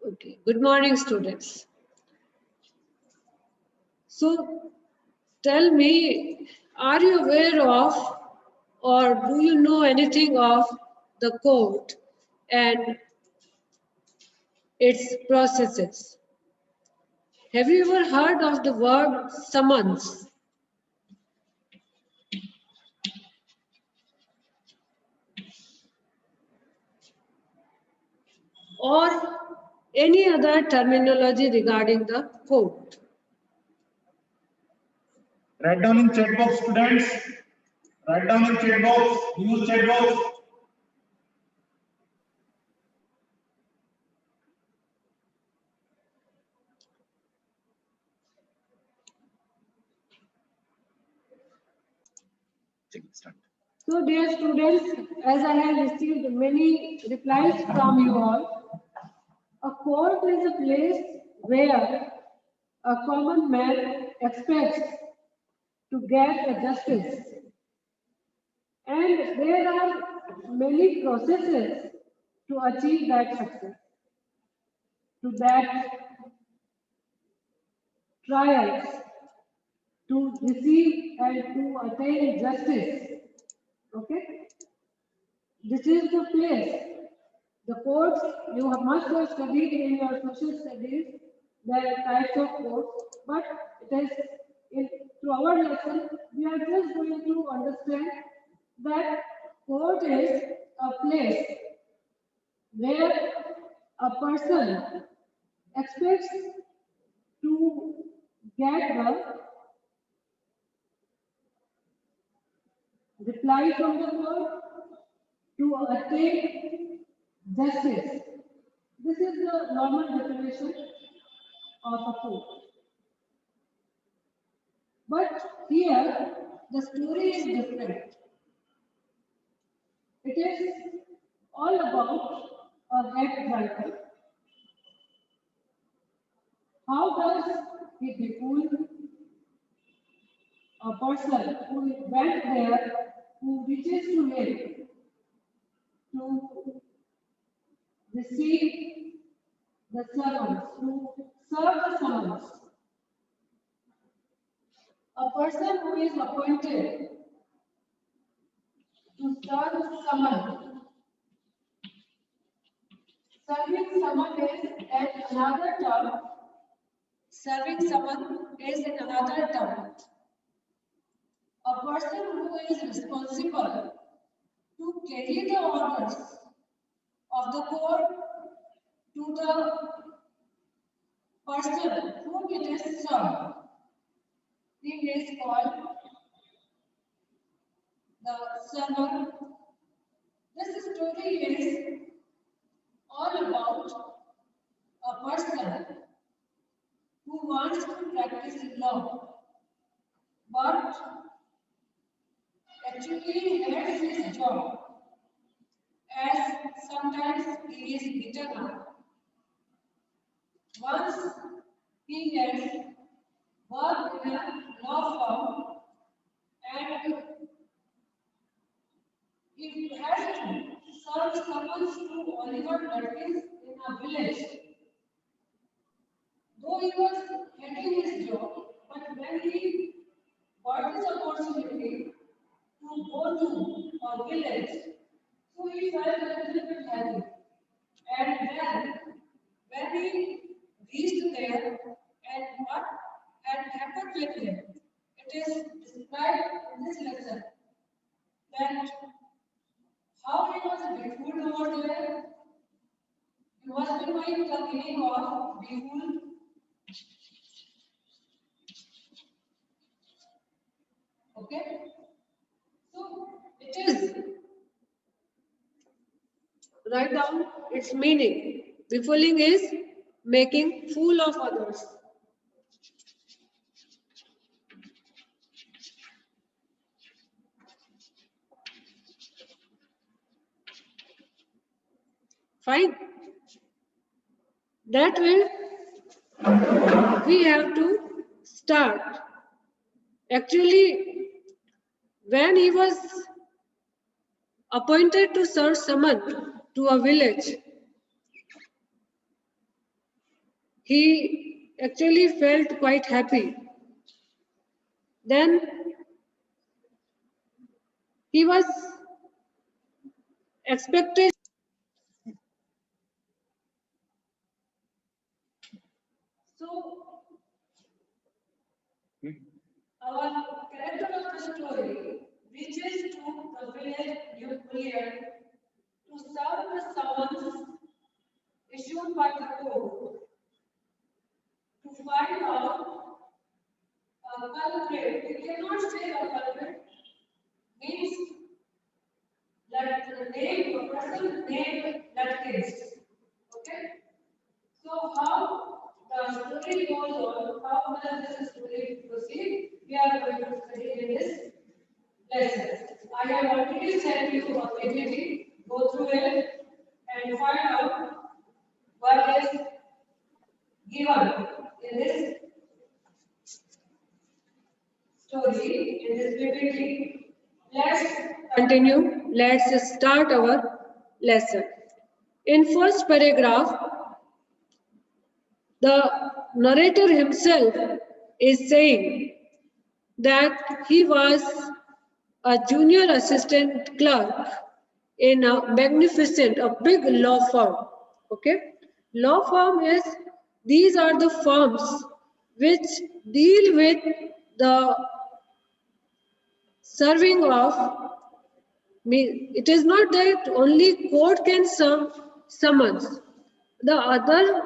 Okay, good morning, students. So, tell me, are you aware of or do you know anything of the court and its processes? Have you ever heard of the word summons or any other terminology regarding the court? Write down in chat box, students. Write down in chat box. Use chat box. So, dear students, as I have received many replies from you all, a court is a place where a common man expects to get a justice. And there are many processes to achieve that success, to that trials, to receive and to attain justice. Okay? This is the place. The courts, you must have studied in your social studies, there are types of courts, but it is through our lesson, we are just going to understand that court is a place where a person expects to get the reply from the court to attain justice. This is the normal definition of a court. But here, the story is different. It is all about a head writer. How does he befool a person who went there, who reaches to him to receive the summons, to serve the summons? A person who is appointed to serve the summons. Serving someone is another term. Serving someone is another term. A person who is responsible to carry the orders of the court to the person whom it is served. He is called the server. This story is all about a person who wants to practice law, but actually hates his job, as sometimes he is beaten up. Once he has worked in a law firm and he has to serve summons to Oliver Perkins in a village. Though he was hating his job, but when he got this opportunity to go to a village, so he felt a little bit happy. And then, when he reached there, and what had happened with him, it is described in this lesson that how he was befooled over there. You must be knowing the meaning of befooled. Okay? So, it is. Write down its meaning. Befooling is making fool of others. Fine. That way, we have to start. Actually, when he was appointed to serve someone to a village, he actually felt quite happy. Then he was expected. So our character of the story reaches to the village nuclear to serve the summons issued by the court to find out a culprit. We cannot say a culprit means that the name, a person named that case. Okay? So how the story goes on, how does this story proceed? We are going to study in this lesson. I have already sent you a PPT. Go through it and find out what is given in this story, in this PPT. Let's continue. Let's start our lesson. In first paragraph, the narrator himself is saying that he was a junior assistant clerk in a magnificent, a big law firm. Okay, law firm is, these are the firms which deal with the serving of, it is not that only court can serve summons. The other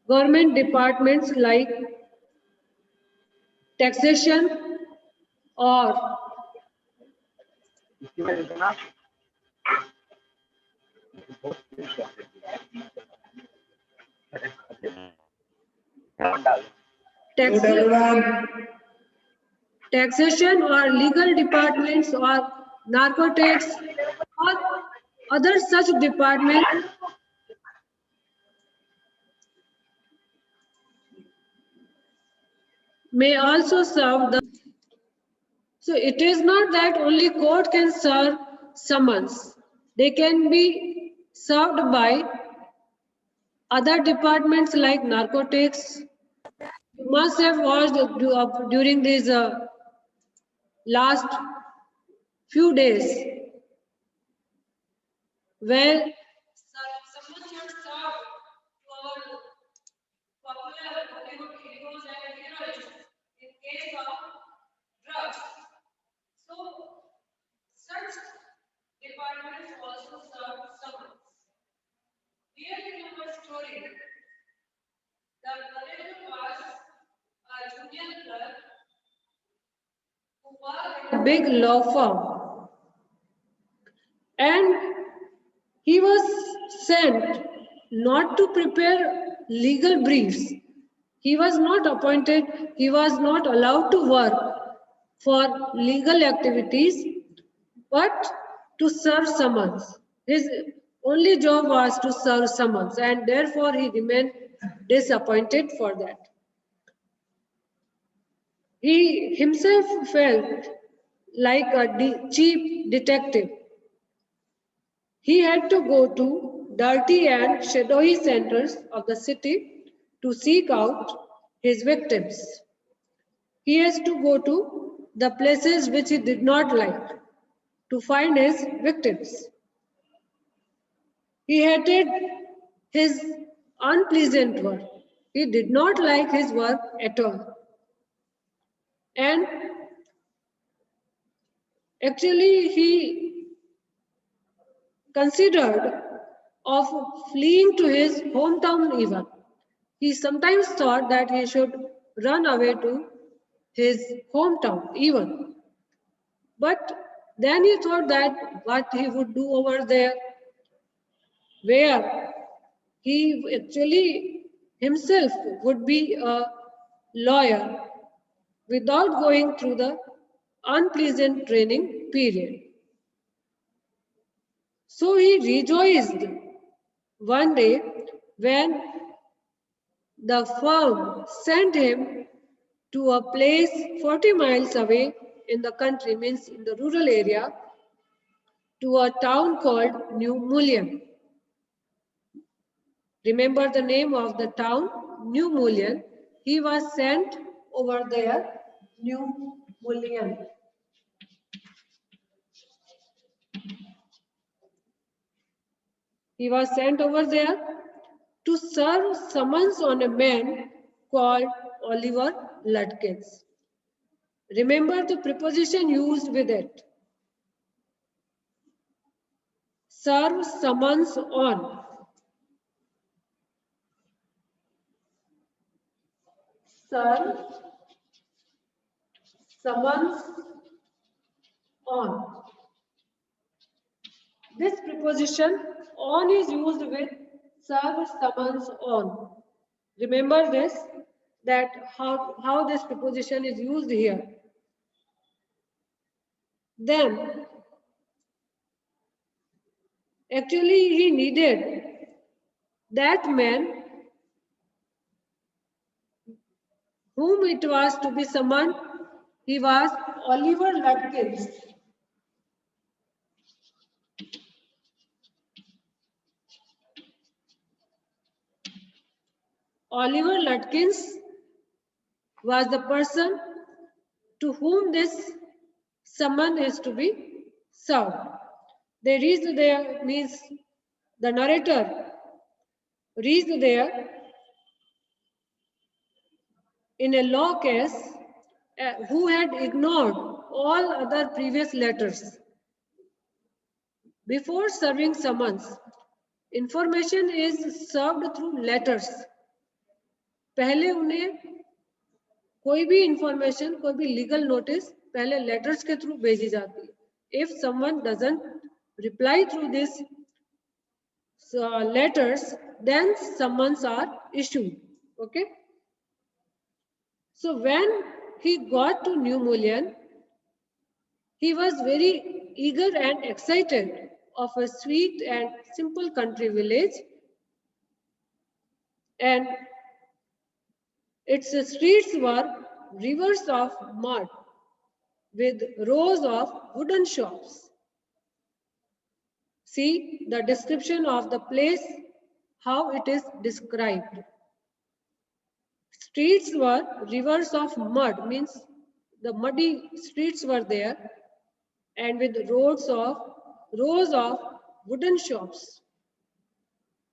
government departments like taxation or taxation or legal departments or narcotics or other such departments may also serve the. So it is not that only court can serve summons. They can be served by other departments like narcotics. You must have watched during these last few days where someone should serve to our popular Bollywood heroes and heroines in case of drugs. So such departments also serve summons. Here in our story, the narrator was a junior clerk who worked in a big law firm, and he was sent not to prepare legal briefs. He was not appointed, he was not allowed to work for legal activities, but to serve summons. His only job was to serve summons, and therefore he remained disappointed for that. He himself felt like a cheap detective. He had to go to dirty and shadowy centers of the city to seek out his victims. He has to go to the places which he did not like to find his victims. He hated his unpleasant work. He did not like his work at all. And actually, he considered of fleeing to his hometown even. He sometimes thought that he should run away to his hometown even. But then he thought that what he would do over there, where he actually himself would be a lawyer without going through the unpleasant training period. So he rejoiced one day when the firm sent him to a place 40 miles away in the country, means in the rural area, to a town called New Mullion. Remember the name of the town, New Mullion, he was sent over there, New Mullion. He was sent over there to serve summons on a man called Oliver Ludkins. Remember the preposition used with it. Serve summons on. Serve summons on. This preposition on is used with serve summons on. Remember this, that how this preposition is used here. Then, actually he needed that man whom it was to be summoned. He was Oliver Ludkins. Oliver Ludkins was the person to whom this summon is to be served. They reached there, means the narrator reached there in a law case who had ignored all other previous letters. Before serving summons, information is served through letters. पहले उन्हें कोई भी information, कोई भी legal notice पहले letters के through भेजी जाती है. If someone doesn't reply through these letters, then summons are issued. Okay. So when he got to New Mullion, he was very eager and excited of a sweet and simple country village, and its streets were rivers of mud with rows of wooden shops. See the description of the place, how it is described. Streets were rivers of mud, means the muddy streets were there, and with rows of wooden shops,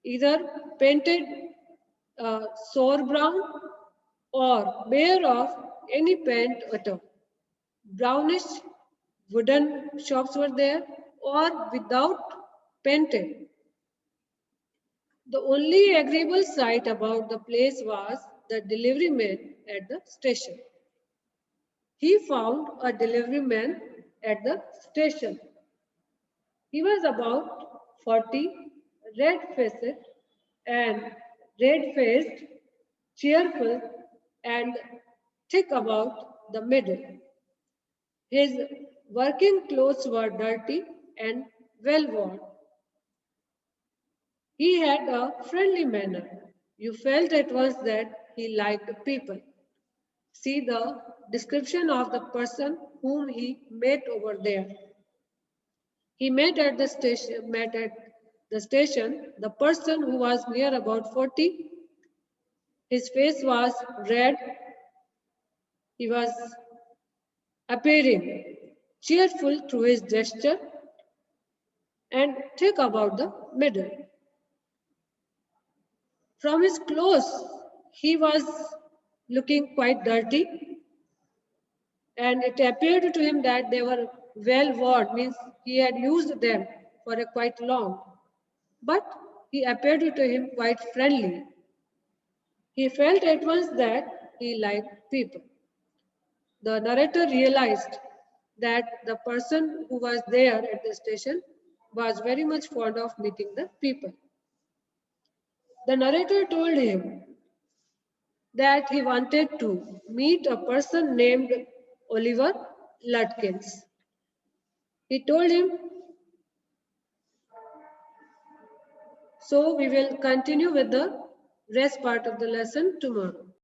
either painted sour brown or bare of any paint at all. Brownish wooden shops were there or without painted. The only agreeable sight about the place was the delivery man at the station. He found a delivery man at the station. He was about 40, red-faced and red-faced, cheerful and thick about the middle. His working clothes were dirty and well-worn. He had a friendly manner. You felt at once that he liked people. See the description of the person whom he met over there. He met at the station, the person who was near about 40. His face was red. He was appearing cheerful through his gesture and thick about the middle. From his clothes, he was looking quite dirty, and it appeared to him that they were well worn, means he had used them for a quite long. But he appeared to him quite friendly. He felt at once that he liked people. The narrator realized that the person who was there at the station was very much fond of meeting the people. The narrator told him that he wanted to meet a person named Oliver Ludkins. He told him, so we will continue with the rest part of the lesson tomorrow.